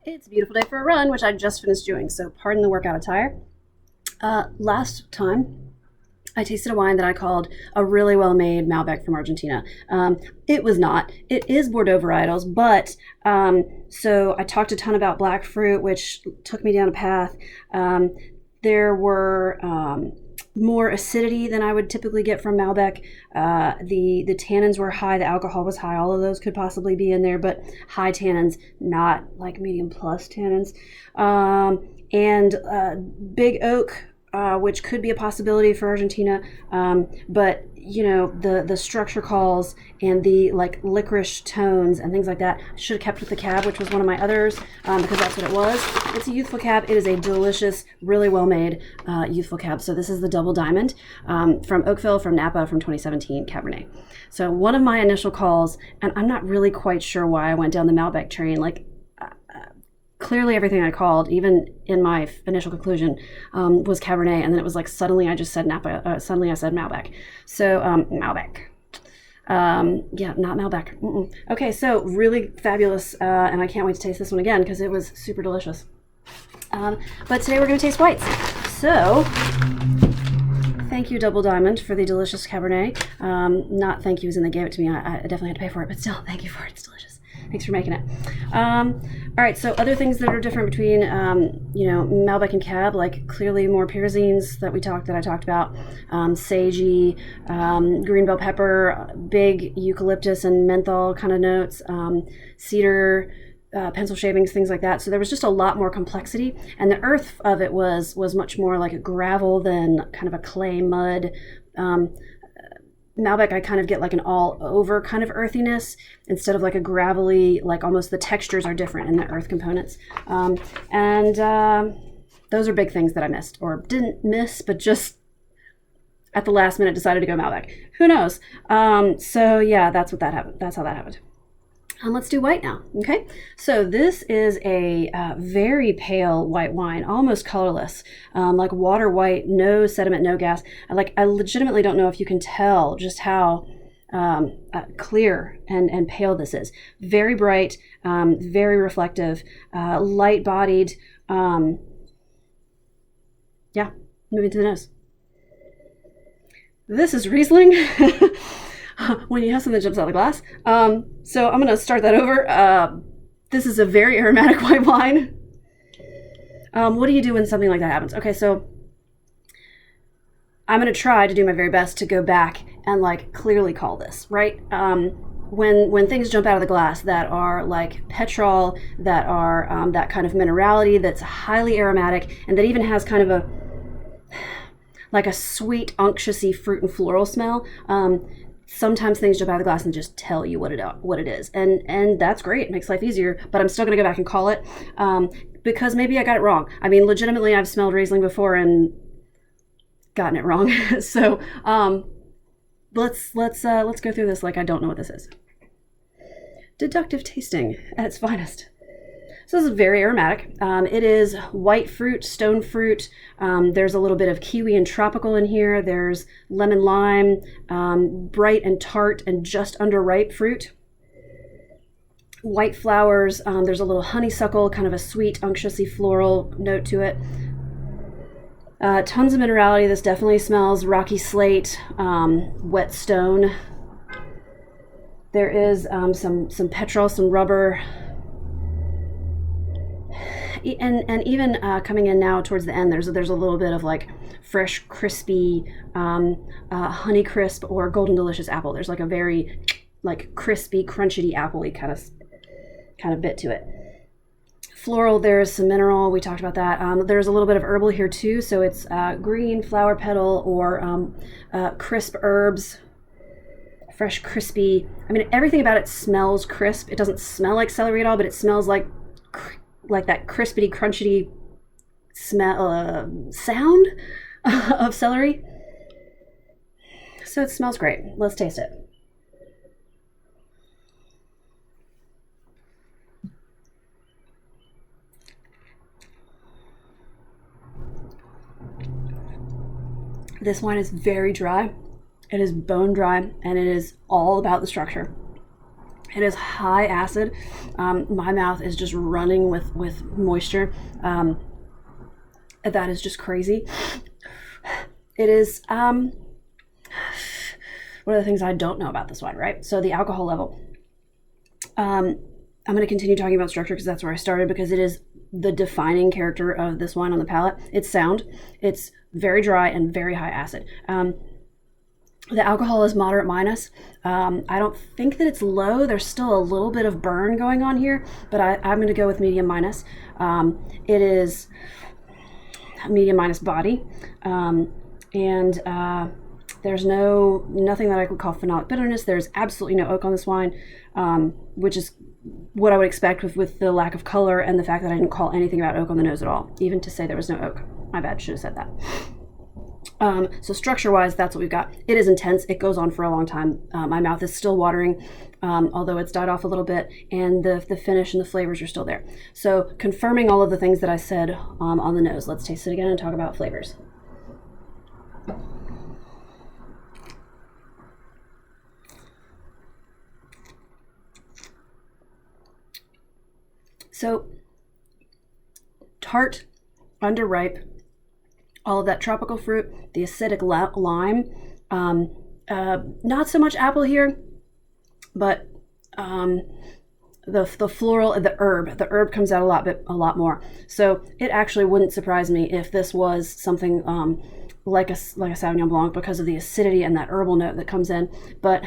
It's a beautiful day for a run, which I just finished doing, so pardon the workout attire. Last time, I tasted a wine that I called a really well-made Malbec from Argentina. It was not. It is Bordeaux varietals, but so I talked a ton about black fruit, which took me down a path. There were more acidity than I would typically get from Malbec. The tannins were high, the alcohol was high. All of those could possibly be in there, but high tannins, not like medium plus tannins. And big oak, which could be a possibility for Argentina, but you know the structure calls and the like licorice tones and things like that. I should have kept with the cab, which was one of my others, because that's what it was. It's a youthful cab. It is a delicious, really well made youthful cab. So this is the Double Diamond from Oakville, from Napa, from 2017 Cabernet. So one of my initial calls, and I'm not really quite sure why I went down the Malbec train. Like clearly everything I called, even in my initial conclusion, was Cabernet, and then it was like suddenly I just said Napa. Suddenly I said Malbec. So Malbec. Yeah, not Malbec. Okay, so really fabulous, and I can't wait to taste this one again because it was super delicious. But today we're going to taste whites. So thank you, Double Diamond, for the delicious Cabernet. Not thank you as in they gave it to me. I definitely had to pay for it, but still, thank you for it. It's delicious. Thanks for making it. All right, so other things that are different between, Malbec and Cab, like clearly more pyrazines that I talked about, sagey, green bell pepper, big eucalyptus and menthol kind of notes, cedar, pencil shavings, things like that. So there was just a lot more complexity, and the earth of it was much more like a gravel than kind of a clay mud. Malbec, I kind of get like an all over kind of earthiness instead of like a gravelly, like almost the textures are different in the earth components. And those are big things that I missed, or didn't miss, but just at the last minute decided to go Malbec. Who knows? So yeah, that's what that happened. That's how that happened. Let's do white now, okay? So this is a very pale white wine, almost colorless, like water white, no sediment, no gas. I legitimately don't know if you can tell just how clear and pale this is. Very bright, very reflective, light-bodied. Yeah, moving to the nose. This is Riesling. When you have something that jumps out of the glass. So I'm going to start that over. This is a very aromatic white wine. What do you do when something like that happens? Okay, so I'm going to try to do my very best to go back and like clearly call this, right? When things jump out of the glass that are like petrol, that are that kind of minerality, that's highly aromatic, and that even has kind of like a sweet, unctuousy fruit and floral smell. Sometimes things jump out of the glass and just tell you what it is, and that's great. It makes life easier. But I'm still going to go back and call it because maybe I got it wrong. I mean, legitimately, I've smelled Riesling before and gotten it wrong. So let's go through this like I don't know what this is. Deductive tasting at its finest. So this is very aromatic. It is white fruit, stone fruit. There's a little bit of kiwi and tropical in here. There's lemon lime, bright and tart and just underripe fruit. White flowers. There's a little honeysuckle, kind of a sweet, unctuously floral note to it. Tons of minerality. This definitely smells rocky slate, wet stone. There is some petrol, some rubber. And even coming in now towards the end, there's a little bit of like fresh, crispy honey crisp or golden delicious apple. There's like a very like crispy, crunchy, appley kind of bit to it. Floral, there's some mineral. We talked about that. There's a little bit of herbal here too. So it's green flower petal or crisp herbs. Fresh, crispy. I mean, everything about it smells crisp. It doesn't smell like celery at all, but it smells like that crispity, crunchy smell, sound of celery. So it smells great. Let's taste it. This wine is very dry. It is bone dry, and it is all about the structure. It is high acid. My mouth is just running with moisture. That is just crazy. It is one of the things I don't know about this wine, right? So the alcohol level. I'm going to continue talking about structure because that's where I started, because it is the defining character of this wine on the palate. It's sound. It's very dry and very high acid. The alcohol is moderate minus. I don't think that it's low. There's still a little bit of burn going on here, but I'm going to go with medium minus. It is medium minus body, and there's nothing that I would call phenolic bitterness. There's absolutely no oak on this wine, which is what I would expect with the lack of color and the fact that I didn't call anything about oak on the nose at all, even to say there was no oak. My bad, should have said that. So structure-wise, that's what we've got. It is intense. It goes on for a long time. My mouth is still watering, although it's died off a little bit, and the finish and the flavors are still there. So confirming all of the things that I said on the nose. Let's taste it again and talk about flavors. So tart, underripe, all of that tropical fruit, the acidic lime, not so much apple here, but the floral, the herb comes out a lot more. So it actually wouldn't surprise me if this was something like a Sauvignon Blanc, because of the acidity and that herbal note that comes in. But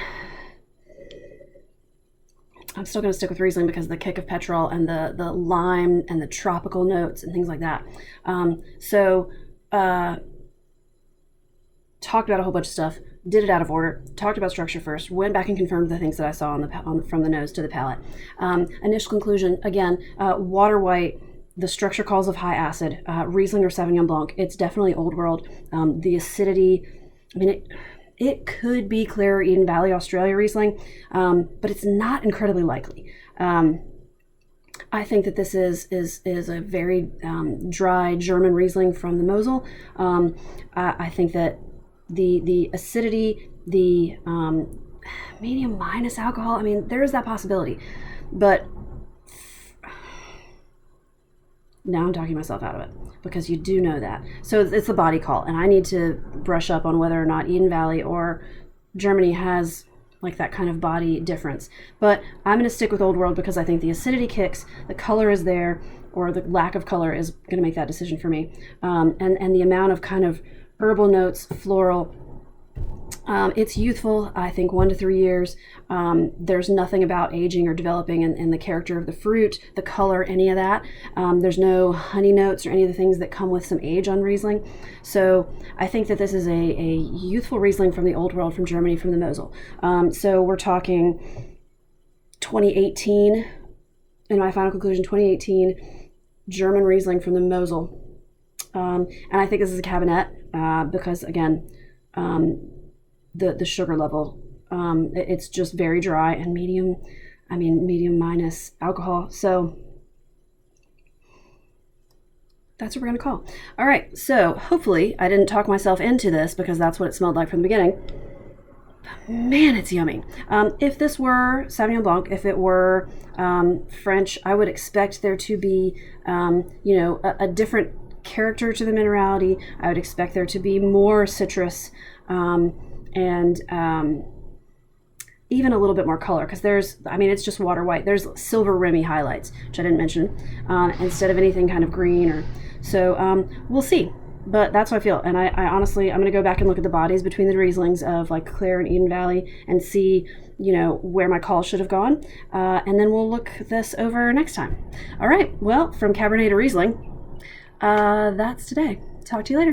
I'm still going to stick with Riesling because of the kick of petrol and the lime and the tropical notes and things like that. Talked about a whole bunch of stuff, did it out of order, talked about structure first, went back and confirmed the things that I saw from the nose to the palate. Initial conclusion, again, water white, the structure calls of high acid, Riesling or Sauvignon Blanc, it's definitely Old World. The acidity, I mean, it could be Clare or Eden Valley, Australia Riesling, but it's not incredibly likely. I think that this is a very dry German Riesling from the Mosel. I think that the acidity, the medium minus alcohol, I mean, there is that possibility. But now I'm talking myself out of it, because you do know that. So it's the body call, and I need to brush up on whether or not Eden Valley or Germany has like that kind of body difference. But I'm going to stick with Old World because I think the acidity kicks, the color is there, or the lack of color is going to make that decision for me. And the amount of kind of herbal notes, floral, it's youthful, I think 1 to 3 years. There's nothing about aging or developing in the character of the fruit, the color, any of that. There's no honey notes or any of the things that come with some age on Riesling. So I think that this is a youthful Riesling from the Old World, from Germany, from the Mosel. So we're talking 2018, in my final conclusion, 2018 German Riesling from the Mosel. And I think this is a Cabernet because, again, the sugar level, it's just very dry and medium minus alcohol. So that's what we're going to call. All right, so hopefully I didn't talk myself into this, because that's what it smelled like from the beginning. But man, it's yummy. If this were Sauvignon Blanc, if it were French, I would expect there to be a different character to the minerality. I would expect there to be more citrus, and even a little bit more color, because it's just water white. There's silver rimmy highlights, which I didn't mention, instead of anything kind of green or so. We'll see, but that's how I feel. And I honestly, I'm going to go back and look at the bodies between the Rieslings of like Clare and Eden Valley and see, where my call should have gone. And then we'll look this over next time. All right. Well, from Cabernet to Riesling, that's today. Talk to you later.